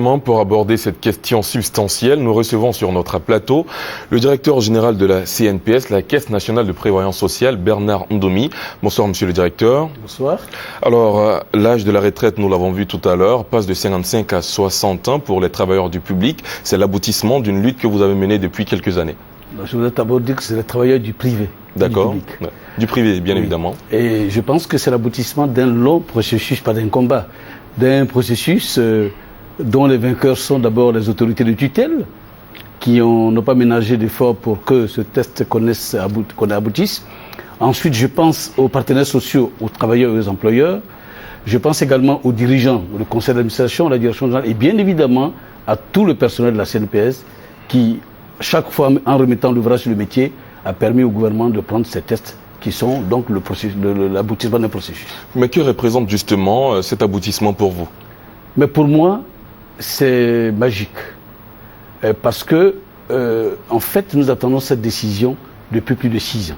justement, pour aborder cette question substantielle, nous recevons sur notre plateau le directeur général de la CNPS, la Caisse nationale de prévoyance sociale, Bernard Ndomi. Bonsoir, monsieur le directeur. Bonsoir. Alors, l'âge de la retraite, nous l'avons vu tout à l'heure, passe de 55 à 60 ans pour les travailleurs du public. C'est l'aboutissement d'une lutte que vous avez menée depuis quelques années. Je voudrais d'abord dire que c'est les travailleurs du privé. D'accord. Du privé, bien évidemment. Et je pense que c'est l'aboutissement d'un long processus, pas d'un combat, d'un processus dont les vainqueurs sont d'abord les autorités de tutelle, qui n'ont pas ménagé d'efforts pour que ce test aboutisse. Ensuite, je pense aux partenaires sociaux, aux travailleurs et aux employeurs. Je pense également aux dirigeants, au conseil d'administration, la direction générale, et bien évidemment à tout le personnel de la CNPS qui, chaque fois en remettant l'ouvrage sur le métier, a permis au gouvernement de prendre ces tests qui sont donc l'aboutissement d'un processus. Mais que représente justement cet aboutissement pour vous? Mais pour moi, c'est magique. Parce que, en fait, nous attendons cette décision depuis plus de 6 ans.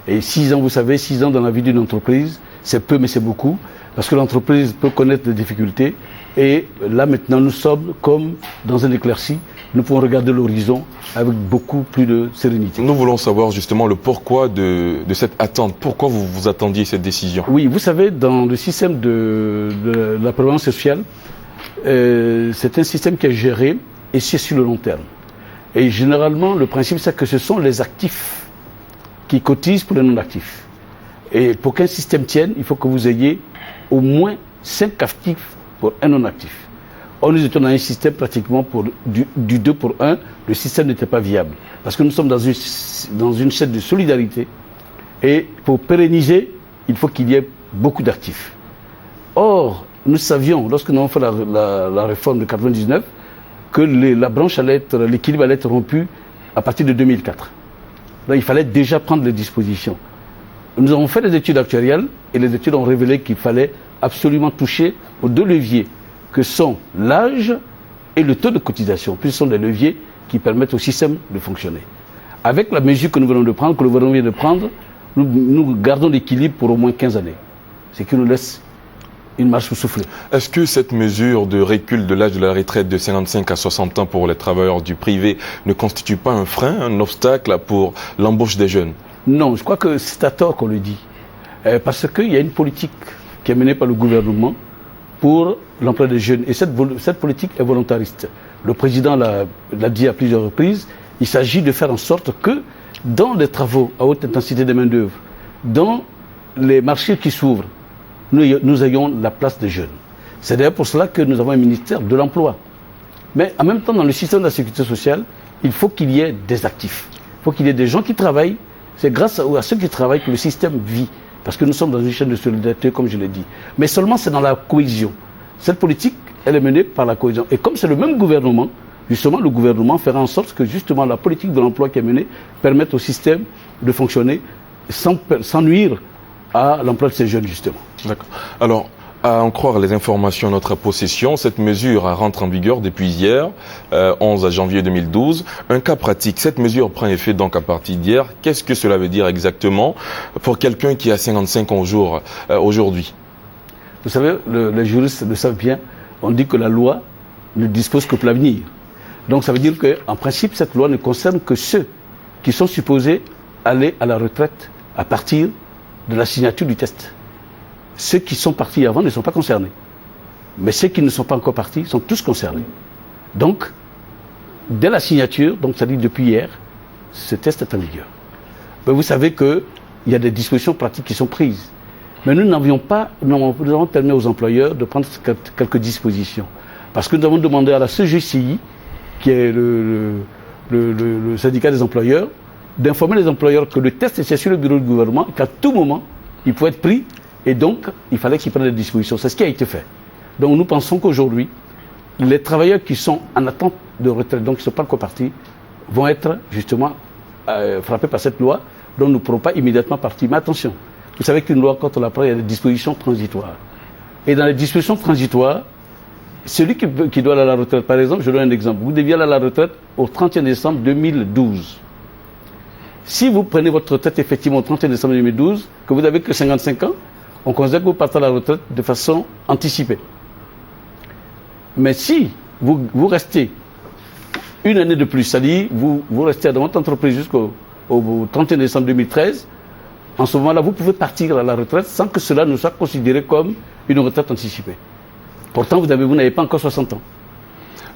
Et 6 ans, vous savez, 6 ans dans la vie d'une entreprise, c'est peu mais c'est beaucoup. Parce que l'entreprise peut connaître des difficultés. Et là, maintenant, nous sommes comme dans un éclairci. Nous pouvons regarder l'horizon avec beaucoup plus de sérénité. Nous voulons savoir justement le pourquoi de cette attente. Pourquoi vous vous attendiez cette décision? Oui, vous savez, dans le système de la prévoyance sociale, c'est un système qui est géré et c'est sur le long terme. Et généralement, le principe, c'est que ce sont les actifs qui cotisent pour les non-actifs. Et pour qu'un système tienne, il faut que vous ayez au moins 5 actifs pour un non-actif. Or, nous étions dans un système pratiquement du 2 pour 1. Le système n'était pas viable. Parce que nous sommes dans une chaîne de solidarité. Et pour pérenniser, il faut qu'il y ait beaucoup d'actifs. Or, nous savions, lorsque nous avons fait la réforme de 1999, que la branche l'équilibre allait être rompu à partir de 2004. Donc, il fallait déjà prendre les dispositions. Nous avons fait des études actuariales et les études ont révélé qu'il fallait absolument toucher aux 2 leviers que sont l'âge et le taux de cotisation. Puis ce sont des leviers qui permettent au système de fonctionner. Avec la mesure que nous venons de prendre, que le gouvernement vient de prendre, nous gardons l'équilibre pour au moins 15 années. Ce qui nous laisse une marche pour souffler. Est-ce que cette mesure de recul de l'âge de la retraite de 55 à 60 ans pour les travailleurs du privé ne constitue pas un frein, un obstacle pour l'embauche des jeunes? Non, je crois que c'est à tort qu'on le dit. Parce qu'il y a une politique qui est menée par le gouvernement pour l'emploi des jeunes. Et cette politique est volontariste. Le président l'a dit à plusieurs reprises. Il s'agit de faire en sorte que dans les travaux à haute intensité de main-d'œuvre, dans les marchés qui s'ouvrent, nous ayons la place des jeunes. C'est d'ailleurs pour cela que nous avons un ministère de l'emploi. Mais en même temps, dans le système de la sécurité sociale, il faut qu'il y ait des actifs. Il faut qu'il y ait des gens qui travaillent. C'est grâce à ceux qui travaillent que le système vit. Parce que nous sommes dans une chaîne de solidarité, comme je l'ai dit. Mais seulement c'est dans la cohésion. Cette politique, elle est menée par la cohésion. Et comme c'est le même gouvernement, justement, le gouvernement fera en sorte que justement la politique de l'emploi qui est menée permette au système de fonctionner sans nuire à l'emploi de ces jeunes, justement. D'accord. Alors, à en croire les informations à notre possession, cette mesure rentre en vigueur depuis hier, 11 janvier 2012. Un cas pratique, cette mesure prend effet donc à partir d'hier. Qu'est-ce que cela veut dire exactement pour quelqu'un qui a 55 ans aujourd'hui? Vous savez, les juristes le savent bien, on dit que la loi ne dispose que pour l'avenir. Donc ça veut dire qu'en principe, cette loi ne concerne que ceux qui sont supposés aller à la retraite à partir de la signature du test. Ceux qui sont partis avant ne sont pas concernés. Mais ceux qui ne sont pas encore partis sont tous concernés. Donc, dès la signature, donc ça dit depuis hier, ce test est en vigueur. Mais vous savez qu'il y a des dispositions pratiques qui sont prises. Mais nous n'avions pas, nous avons permis aux employeurs de prendre quelques dispositions. Parce que nous avons demandé à la CGCI, qui est le syndicat des employeurs, d'informer les employeurs que le test était sur le bureau du gouvernement et qu'à tout moment, il pouvait être pris. Et donc, il fallait qu'ils prennent des dispositions. C'est ce qui a été fait. Donc, nous pensons qu'aujourd'hui, les travailleurs qui sont en attente de retraite, donc qui ne sont pas encore partis, vont être justement frappés par cette loi, dont nous ne pourrons pas immédiatement partir. Mais attention, vous savez qu'une loi, quand on la prend, il y a des dispositions transitoires. Et dans les dispositions transitoires, celui qui doit aller à la retraite, par exemple, je donne un exemple. Vous deviez aller à la retraite au 31 décembre 2012. Si vous prenez votre retraite effectivement au 31 décembre 2012, que vous n'avez que 55 ans, on considère que vous partez à la retraite de façon anticipée. Mais si vous restez une année de plus, c'est-à-dire vous restez dans votre entreprise jusqu'au 31 décembre 2013, en ce moment-là, vous pouvez partir à la retraite sans que cela ne soit considéré comme une retraite anticipée. Pourtant, vous n'avez pas encore 60 ans.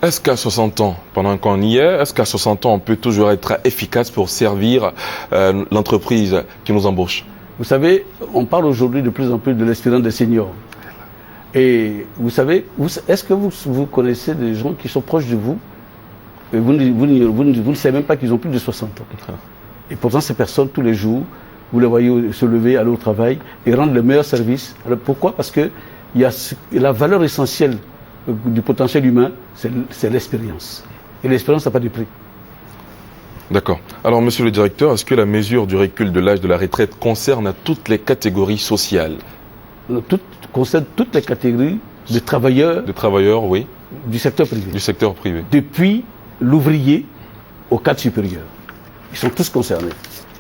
Est-ce qu'à 60 ans, pendant qu'on y est, est-ce qu'à 60 ans, on peut toujours être efficace pour servir l'entreprise qui nous embauche? Vous savez, on parle aujourd'hui de plus en plus de l'expérience des seniors. Et vous savez, est-ce que vous connaissez des gens qui sont proches de vous et vous ne savez même pas qu'ils ont plus de 60 ans. Et pourtant, ces personnes, tous les jours, vous les voyez se lever, aller au travail et rendre le meilleur service. Alors, pourquoi? Parce que la valeur essentielle du potentiel humain, c'est l'expérience. Et l'expérience n'a pas de prix. D'accord. Alors, monsieur le directeur, est-ce que la mesure du recul de l'âge de la retraite concerne toutes les catégories sociales? Concerne toutes les catégories de travailleurs. De travailleurs, oui. Du secteur privé. Du secteur privé. Depuis l'ouvrier au cadre supérieur. Ils sont tous concernés.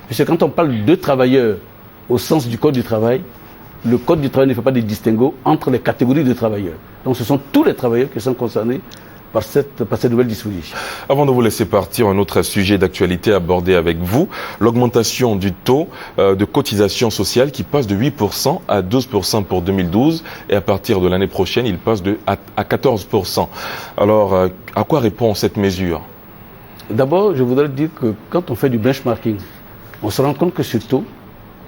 Puisque quand on parle de travailleurs au sens du Code du travail, le Code du travail ne fait pas de distinguo entre les catégories de travailleurs. Donc ce sont tous les travailleurs qui sont concernés par cette nouvelle disposition. Avant de vous laisser partir, un autre sujet d'actualité abordé avec vous, l'augmentation du taux de cotisation sociale qui passe de 8% à 12% pour 2012 et à partir de l'année prochaine, il passe à 14%. Alors, à quoi répond cette mesure? D'abord, je voudrais dire que quand on fait du benchmarking, on se rend compte que ce taux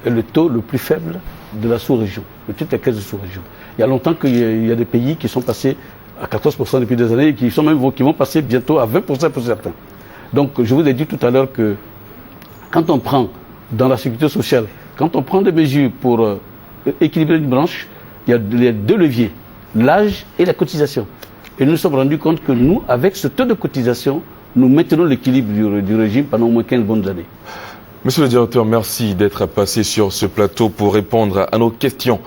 est le taux le plus faible de la sous-région, de toutes les caisses de sous-région. Il y a longtemps qu'il y a des pays qui sont passés à 14% depuis des années et qui vont passer bientôt à 20% pour certains. Donc, je vous ai dit tout à l'heure que quand on prend dans la sécurité sociale, quand on prend des mesures pour équilibrer une branche, il y a les deux leviers, l'âge et la cotisation. Et nous nous sommes rendus compte que nous, avec ce taux de cotisation, nous maintenons l'équilibre du régime pendant au moins 15 bonnes années. Monsieur le directeur, merci d'être passé sur ce plateau pour répondre à nos questions.